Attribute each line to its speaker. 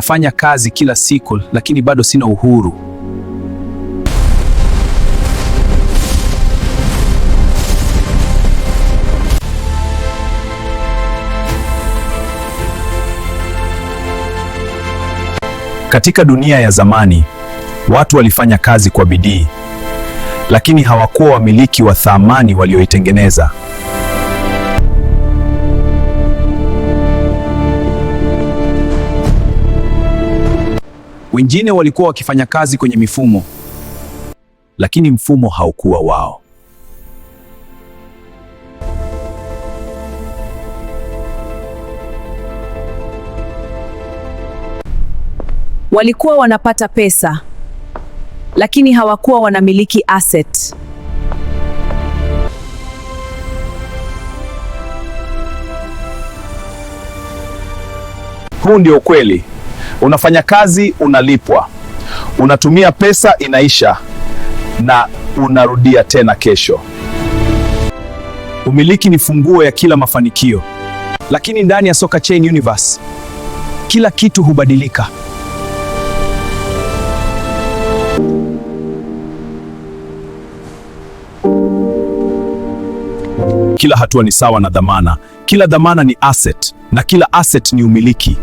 Speaker 1: Nafanya kazi kila siku, lakini bado sina uhuru. Katika dunia ya zamani, watu walifanya kazi kwa bidii, lakini hawakuwa wamiliki wa thamani walioitengeneza. Wengine walikuwa wakifanya kazi kwenye mifumo, lakini mfumo haukuwa wao.
Speaker 2: Walikuwa wanapata pesa, lakini hawakuwa wanamiliki asset.
Speaker 1: Huu ndio ukweli. Unafanya kazi, unalipwa. Unatumia pesa, inaisha, na unarudia tena kesho. Umiliki ni funguo ya kila mafanikio. Lakini ndani ya Soka Chain Universe, kila kitu hubadilika. Kila hatua ni sawa na dhamana. Kila dhamana ni asset, na kila asset ni umiliki.